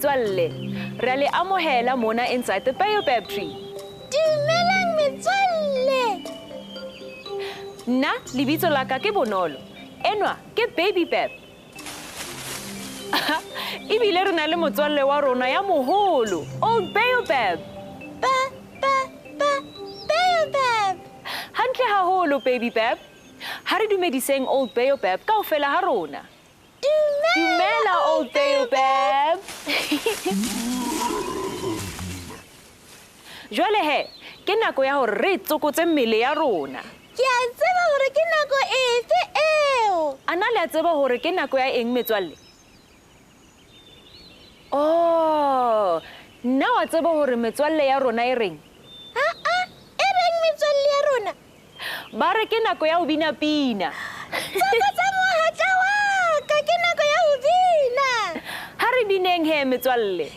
metswalle. Re le amohela mona inside the baobab tree. Dumelang metswalle. Nna lebitso la ka ke Bonolo. Enwa ke baobab. Ebile re na le motswalle wa rona ya moholo, old baobab. Baobab. Hantle haholo baobab. Ha re dumediseng old baobab kaofela ha rona. Dumela old baobab. Jwale he, ke nako ya hore re tsokotse mmele ya rona. Ke a tseba hore ke nako efe eo. Ana le a tseba hore ke nako ya eng metswalle? Oh, nna wa tseba hore metswalle ya rona e reng? E reng metswalle ya rona? Ba re ke nako ya ho bina pina. Tsokotsa mohatla wa ka, ke nako ya ho bina. Ha re bineng he metswalle.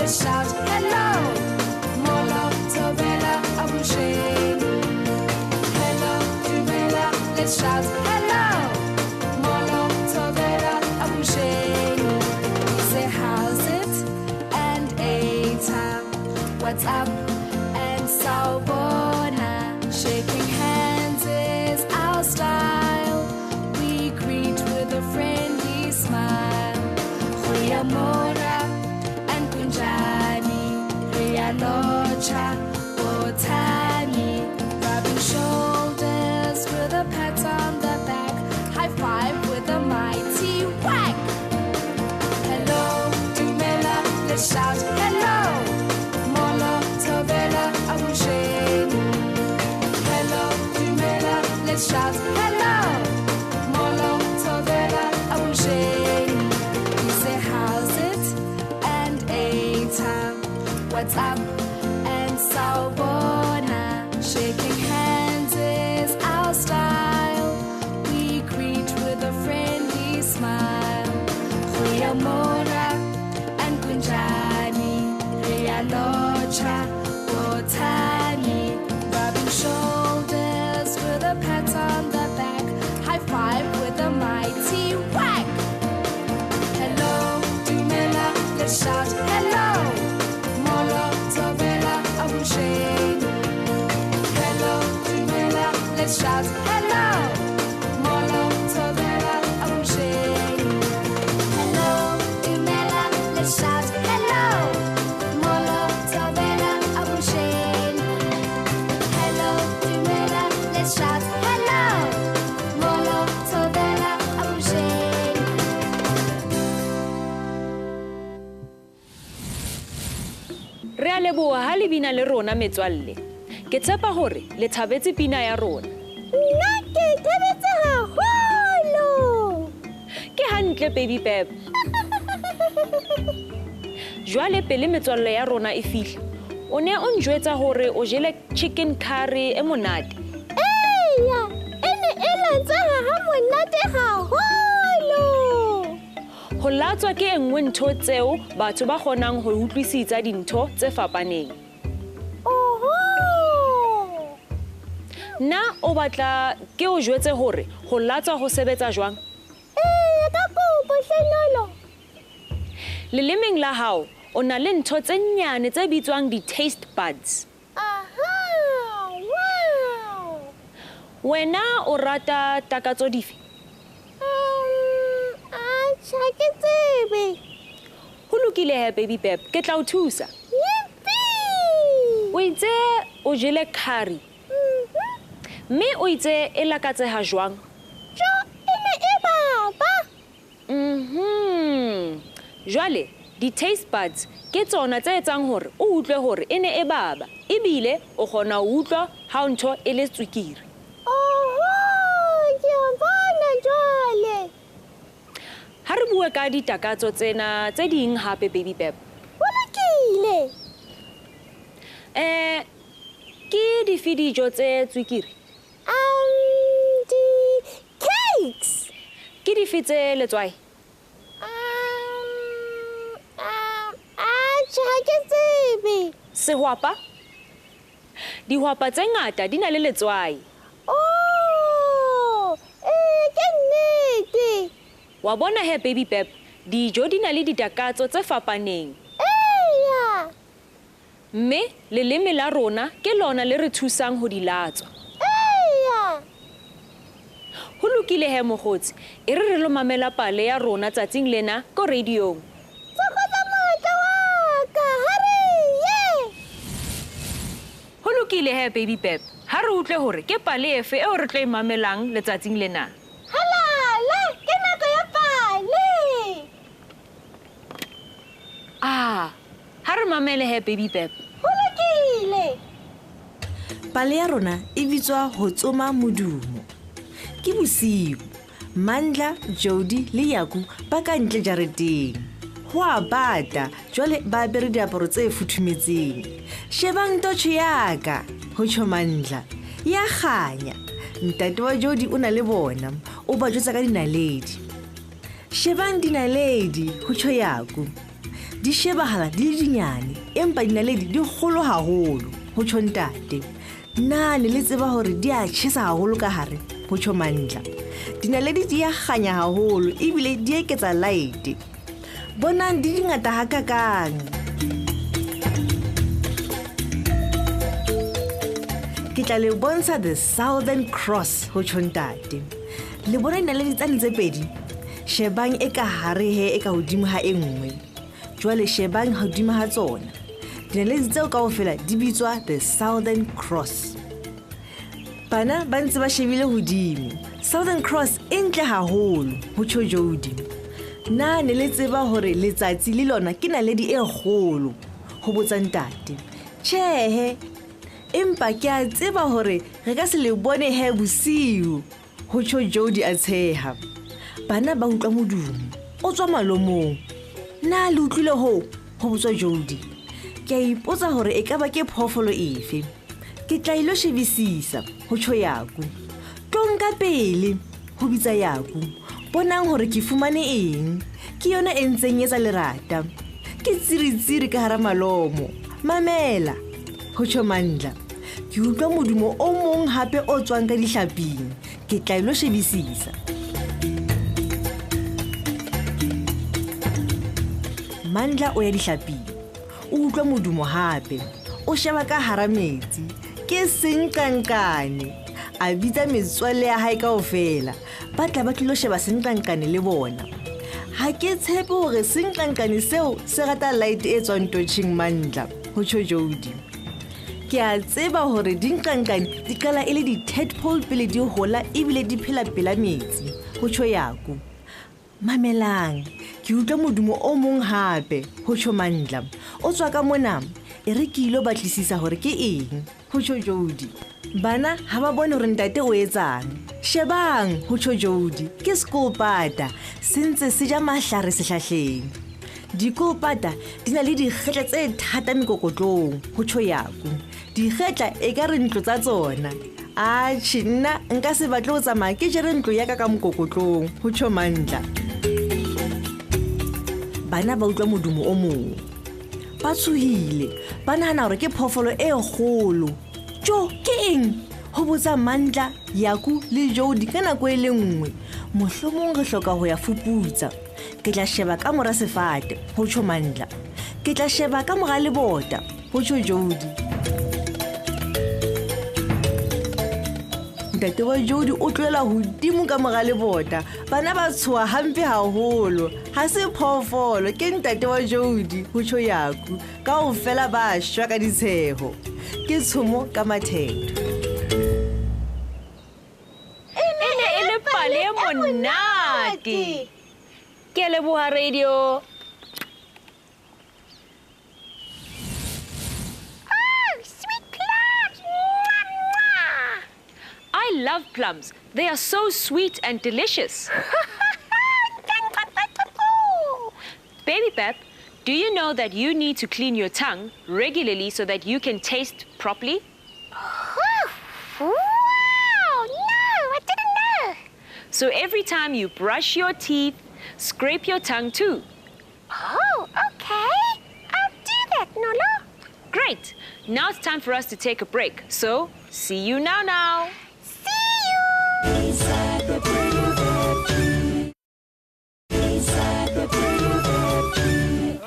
Shout hello, Molo, Tobela, Abusheng. Hello, Dumela, let's shout hello, Molo, Tobela, Abusheng. We say how's it and Eta, what's up and Sawubona. Shaking hands is our style. We greet with a friendly smile. Goeiemôre. Locha, Botani, rubbing shoulders with a pat on the back, high five with a mighty whack. Hello, Dumela, let's shout hello, Molo, Tobela, Abusheng. Hello, Dumela, let's shout hello, Molo, Tobela, Abusheng. We say how's it and Eta. What's up and Sawubona. Shaking hands is our style. We greet with a friendly smile. Goeiemôre and Kunjani. Locha, Botani. Rubbing shoulders with a pat on the back. High five with a mighty whack. Hello, Dumela, let's shout hello. Hello, Dumela, let's shout hello, Molo, Tobela, Abusheng. Hello, Dumela, let's shout hello, Molo, Tobela, Abusheng. Hello, Dumela, let's shout hello, Molo, Tobela, Abusheng. Re a leboha ha le bina le rona metswalle. Ke tshepa hore le thabetse pina ya rona. Nna ke thabetse haholo. Ke hantle baobab. Jwale pele metswalle ya rona e fihla, o ne o njwetsa hore o jele chicken curry e monate. Eya, ene e latsa ha monate haholo. Ho latswa ke engwe ntho tseo batho ba kgonang ho utlwisisa dintho tse fapaneng. Na o batla ke o jwetse hore ho latswa ho sebetsa jwang? Ka kopo Hlenolo. Lelemeng la hao o na le ntho tse nyane tse bitswang di-taste buds. Wow. Wena o rata takatso dife? Ha ke tsebe. Ho lokile he baobab, ke tla o thusa. Yippee! O itse o jele curry. Mme o itse e lakatseha jwang? Jo, ene e baba. Jwale, di-taste buds ke tsona tse etsang hore o utlwe hore ene e baba. Ebile o kgona ho utlwa ha ntho e le tswekere. Ke a bona jwale. Ha re bue ka ditakatso tsena tse ding hape baobab. Ho lokile. Ke dife dijo tse tswekere? Di-cakes. Ke dife tse letswai? Ha ke tsebe. Sehwapa? dihwapa tse ngata di na le letswai. Oh, ke nnete. Wa bona he baby Pep, dijo di na le ditakatso tse fapaneng. Eya. Mme leleme la rona ke lona le re thusang ho di latswa. Eya. Ho lokile he mokgotsi, e re lo mamela pale ya rona tsatsing lena ko radiong. Tsokotsa mohatla wa ka, hare ye. Ho lokile he baby Pep, ha re utlwe hore ke pale efe eo re tlo e mamelang letsatsing lena. Halala, ke nako ya pale. Ha re mamele he baby Pep. Ho lokile. Pale ya rona e bitswa ho tsoma modumo. Ke bosiu, Mandla, Jody le Yaku ba ka ntle jareteng. Ho a bata, jwale ba bere diaparo tse futhumetseng. Shebang totsho ya ka, ho tjho Mandla. Ya kganya, ntate wa Jody o na le bona, o ba jwetsa ka dinaledi. Shebang dinaledi, ho tjho Yaku. Di shebahala di le dinyane, empa dinaledi di kgolo haholo, ho tjho ntate. Nane le tseba hore di a tjhesa haholo ka hare, ho tjho Mandla. Dinaledi di a kganya haholo ebile di eketsa light. Bonang di dingata hakakang. Ke tla le bontsha the Southern Cross, ho tjho ntate. Le bona dinaledi tsa ntse pedi. Shebang e ka hare he e ka hodimo ha e nngwe. Jwale shebang hodimo ha tsona. Dinaledi tseo kaofela di bitswa the Southern Cross. Bana ba ntse ba shebile hodimo. Southern Cross e ntle haholo, ho tjho Jody. Na ne le tseba hore letsatsi le lona ke naledi e kgolo, ho botsa ntate. Tjhehe, empa ke a tseba hore re ka se le bone he bosiu, ho tjho Jody a tsheha. Bana ba utlwa modumo, o tswa malomong. Na le utlwile ho botswa Jody. Ke a ipotsa hore e ka ba ke phoofolo efe. Ke tla ilo shebisisa, ho tjho Yaku. Tonka pele, ho bitsa Yaku. Bonang hore ke fumane eng. Ke yona e ntseng etsa lerata. Ke tsiritsiri ka hara malomo. Mamela, ho tjho Mandla. Ke utlwa modumo o mong hape o tswang ka dihlaping. Ke tla ilo shebisisa. Mandla o ya dihlaping. O utlwa modumo hape. O sheba ka hara metsi. Ke senkankane. A bitsa metswalle ya hae kaofela. Ba tla ba tlilo sheba senkankane le bona. Ha ke tshepe hore senkankane seo se rata light e tswang totjheng Mandla, ho tjho Jody. Ke a tseba hore dinkankane di kala e le di-tadpole pele di hola ebile di phela pela metsi, ho tjho Yaku. Mamelang, ke utlwa modumo o mong hape, ho tjho Mandla. O tswa ka mona, e re ke ilo batlisisa hore ke eng, ho tjho Jody. Bana ha ba bone hore ntate o etsang. Shebang, ho tjho Jody, ke sekolopata, se ntse se ja mahlare sehlahleng. Dikolopata di na le dikgetla tse thata mekokotlong, ho tjho Yaku. Dikgetla e ka re ntlo tsa tsona. Atjhe, nna nka se batle ho tsamaya ke jere ntlo ya ka mokokotlong, ho tjho Mandla. Bana ba utlwa modumo o mong. Ba tshohile, ba nahana hore ke phoofolo e kgolo. Jo, ke eng? Ho botsa Mandla, Yaku le Jody ka nako e le nngwe. Mohlomong re hloka ho ya fuputsa. Ke tla sheba ka mora sefate, ho tjho Mandla. Ke tla sheba ka mora lebota, ho tjho Jody. Ntate wa Jody o tloela hodimo ka mora lebota. Bana ba tshoha hampe haholo. Ha se phoofolo, ke ntate wa Jody, ho tjho Yaku. Kaofela ba shwa ka ditsheho. Ke tshomo ka matheto. E le pale e monate. Ke a leboha radio. Sweet plums. Mwah, mwah. I love plums. They are so sweet and delicious. Baby Pep, do you know that you need to clean your tongue regularly so that you can taste properly? Wow, no, I didn't know. So every time you brush your teeth, scrape your tongue too. Oh, okay. I'll do that, Nolo. Great. Right, now it's time for us to take a break. So, see you now. See you! Inside the baobab tree. Inside the baobab tree.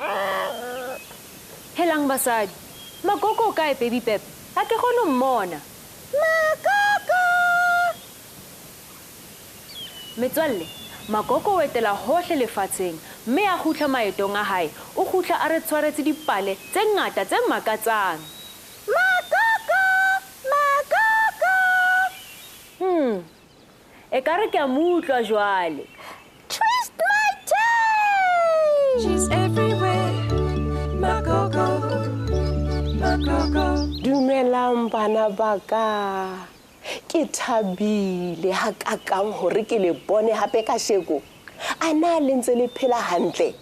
Helang basadi. Makoko o kae baby pep? Ha ke kgone ho mmona. Makoko! Metswalle, Makoko o etela hohle lefatsheng, mme a kgutla maetong a hae, o kgutla a re tshwaretse dipale tse ngata tse makatsang. Makoko! Makoko! Ekare ke a mo utlwa jwale. Twist my tail! She's everywhere. Makoko. Makoko. Dumelang bana ba ka. Ke thabile ha kakang hore ke le bone hape ka sheko. Ana le ntse le phela hantle.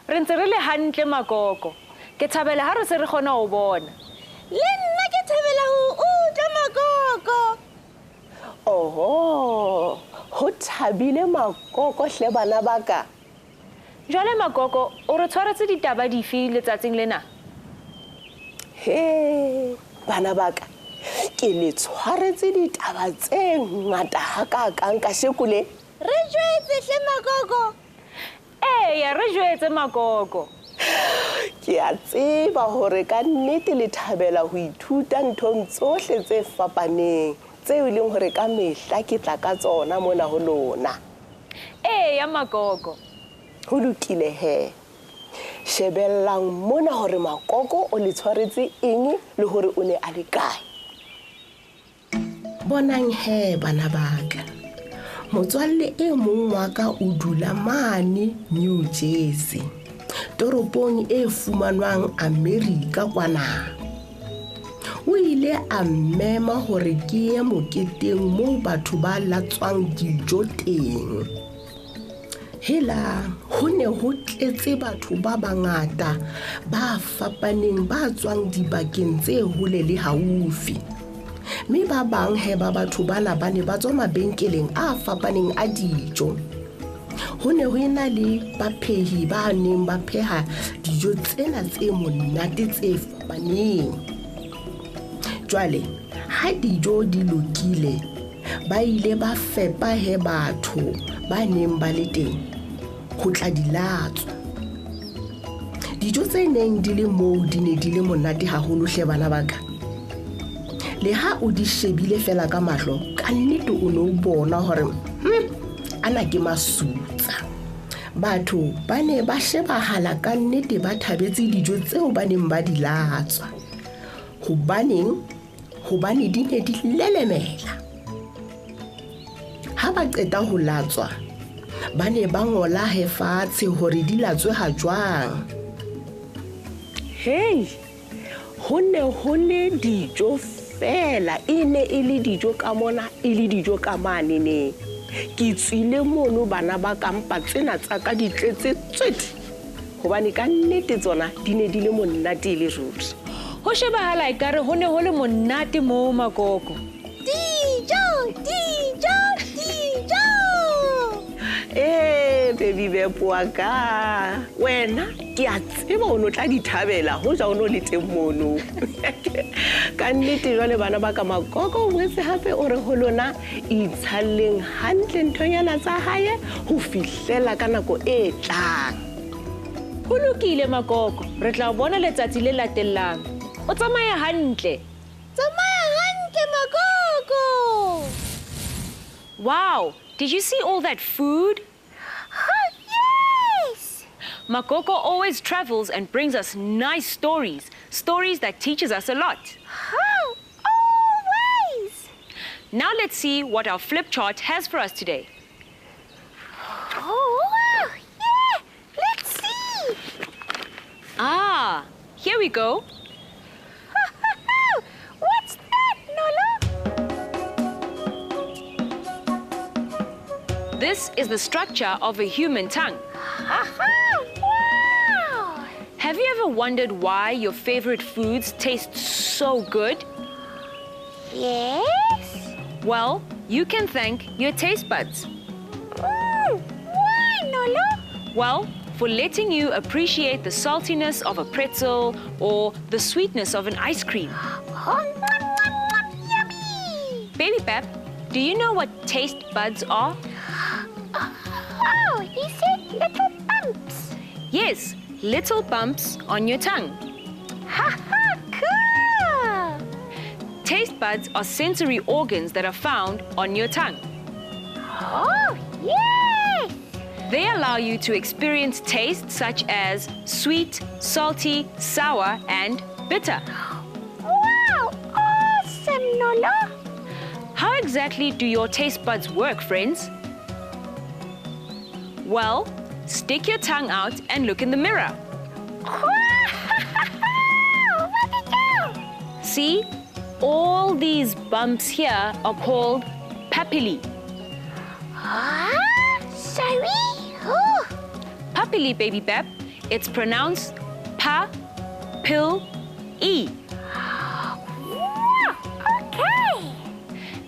Re ntse re le hantle Makoko. Ke thabela ha re se re kgona ho bona. Le nna ke thabela ho utlwa Makoko! Oho, ho thabile Makoko hle bana ba ka. Jwale Makoko, o re tshwaretse ditaba dife letsatsing lena? He, bana ba ka. Ke le tshwaretse ditaba tse ngata ha kakang ka sheko le. Re jwetse hle Makoko! Eya, re jwetse Makoko. Ke a tseba hore ka nnete le thabela ho ithuta nthong tsohle tse fapaneng tseo e leng hore ka mehla ke tla ka tsona mona ho lona. Eya Makoko. Ho lokile he. Shebellang mona hore Makoko o le tshwaretse eng le hore o ne a le kae. Bonang he bana ba ka. Motswalle e mong wa ka o dula mane New Jersey. Toropong e fumanwang America kwana. O ile a mmema hore ke ye moketeng moo batho ba latswang dijo teng. Hela ho ne ho tletse batho ba bangata ba fapaneng ba tswang dibakeng tse hole le haufi. Mme ba bang he ba batho bana ba ne ba tswa mabenkeleng a fapaneng a dijo. Ho ne ho ena le baphehi ba neng ba pheha dijo tsena tse monate tse fapaneng. Jwale ha dijo di lokile, ba ile ba fepa he batho ba neng ba le teng ho tla di latswa. Dijo tse neng di le moo di ne di le monate haholo hle bana ba ka. Le ha o di shebile fela ka mahlo, ka nnete o ne o bona hore ana ke masutsa. Batho ba ne ba shebahala ka nnete ba thabetse dijo tseo ba neng ba di latswa. Hobane di ne di lelemela. Ha ba qeta ho latswa, ba ne ba ngola he fatshe hore di latswe ha jwang. Hey, ho ne ho le dijo fela, e ne e le dijo ka mona, e le dijo ka mane ne. Ke tswile mono bana ba kampa tsena tsa ka di tletse tswete. Hobane ka nnete tsona di ne di le monate le ruri. Ho shebahala ekare ho ne ho le monate moo Makoko. Dijo! Dijo! Dijo! Baby wa ka. Wena ke a tseba o no tla di thabela ho ja o no le teng mono. Ka nnete jwale bana ba ka Makoko o boetse hape o re ho lona itshalleng hantle nthonyana tsa hae ho fihlela ka nako e tlang. Ho lokile Makoko, re tla bona letsatsi le latellang. O tsamaya hantle. Tsamaya hantle Makoko! Wow, did you see all that food? Oh, yes! Makoko always travels and brings us nice stories that teaches us a lot. Oh, always! Now let's see what our flip chart has for us today. Oh, wow! Yeah! Let's see! Ah, here we go. What's that, Nolo? This is the structure of a human tongue. Wow! Have you ever wondered why your favorite foods taste so good? Yes? Well, you can thank your taste buds. Why, Nolo? Well, for letting you appreciate the saltiness of a pretzel or the sweetness of an ice cream. Oh, yummy! Baby Pep, do you know what taste buds are? Oh, he said little bumps. Yes, little bumps on your tongue. Ha ha, cool! Taste buds are sensory organs that are found on your tongue. Oh, yes! They allow you to experience tastes such as sweet, salty, sour, and bitter. Wow, awesome, Nolo! How exactly do your taste buds work, friends? Well, stick your tongue out and look in the mirror. See, all these bumps here are called papillae. Sorry? Oh, Papillae, Baby Pep. It's pronounced pa-pil-e. okay.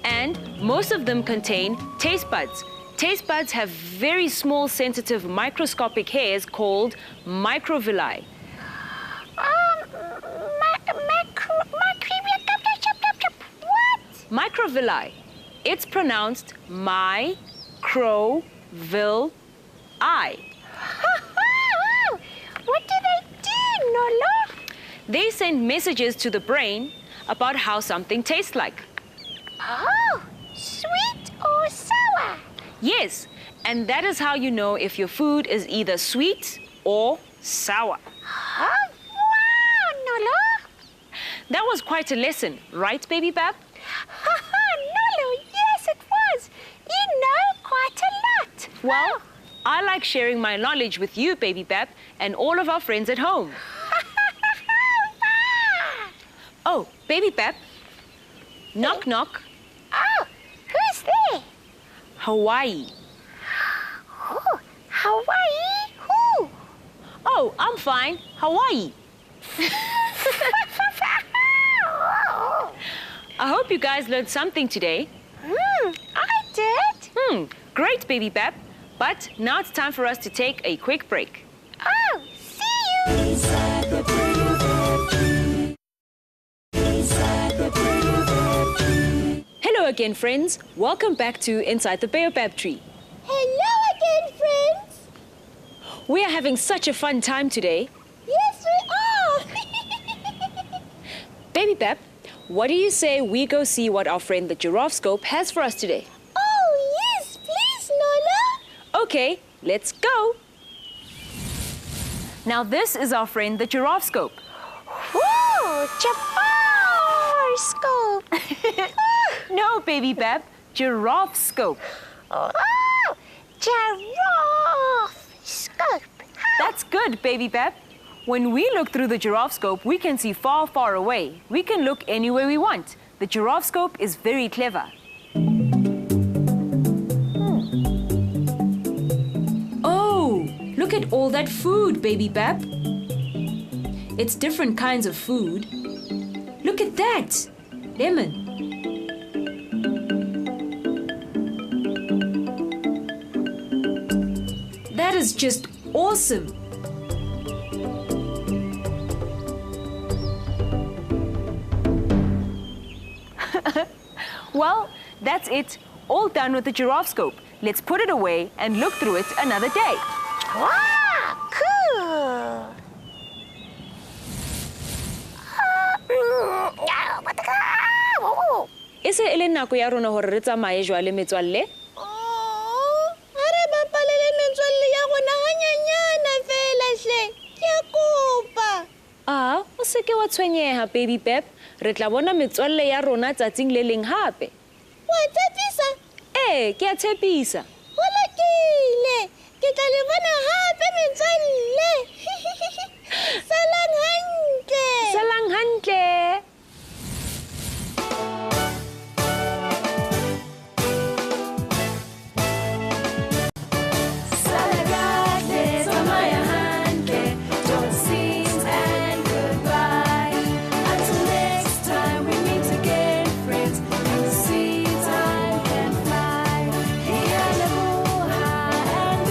And most of them contain taste buds. Taste buds have very small, sensitive, microscopic hairs called microvilli. What? Microvilli. It's pronounced my-cro-vil-I. What do they do, Nolo? They send messages to the brain about how something tastes like. Oh, sweet or sour? Yes, and that is how you know if your food is either sweet or sour. Oh, wow, Nolo. That was quite a lesson, right, Baby Pep? Nolo, yes, it was. You know quite a lot. Well, I like sharing my knowledge with you, Baby Pep, and all of our friends at home. Oh, Baby Pep. Knock, knock. Oh, who's there? Hawaii. Oh, Hawaii? Who? Oh, I'm fine. Hawaii. I hope you guys learned something today. I did. Great, Baby Pep. But now it's time for us to take a quick break. Oh, see you. Inside the baobab tree. Inside the baobab tree. Hello again, friends. Welcome back to Inside the Baobab Tree. Hello again, friends. We are having such a fun time today. Yes, we are. Baby Pep, what do you say we go see what our friend the giraffe scope has for us today? Oh, yes, please, Lola. Okay, let's go. Now this is our friend the giraffe scope. Whoa, Jafar scope. No, Baby Pep, giraffe scope. Oh, giraffe scope. That's good, Baby Pep. When we look through the giraffe scope, we can see far, far away. We can look anywhere we want. The giraffe scope is very clever. Oh, look at all that food, Baby Pep. It's different kinds of food. Look at that. Lemon. That is just awesome. Well, that's it. All done with the giraffe scope. Let's put it away and look through it another day. Wow, cool. E se e le nako ya rona hore re tsamaye jwale metswalle? Ha re bapalele metswalle ya rona hanyanyana fela hle. Ke a kopa. Ah, o se ke wa tshwenyeha, Baby Pep. Re tla bona metswalle ya rona tsatsing le leng hape. Wa tshepisa? Ke a tshepisa. Ho lokile. Ke tla le bona hape metswalle. Salang hantle. Salang hantle. And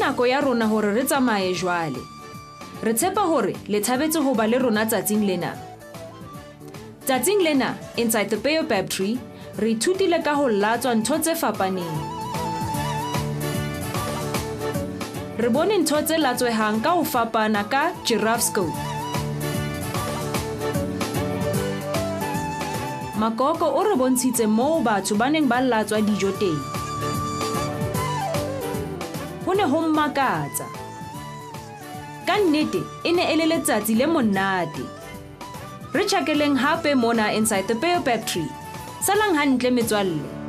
nako ya rona hore re tsamaye jwale. Re tshepa hore le thabetse ho ba le rona tsatsing lena. Tsatsing lena, inside the baobab tree, re ithutile ka ho latswa ntho tse fapaneng. Re bone ntho tse latswehang ka ho fapana ka giraffe scope. Makoko o re bontshitse moo batho ba neng ba latswa dijo teng. Ho ne ho mmakatsa. Ka nnete, e ne e le letsatsi le monate. Re tjhakeleng hape mona inside the baobab tree. Salang hantle metswalle.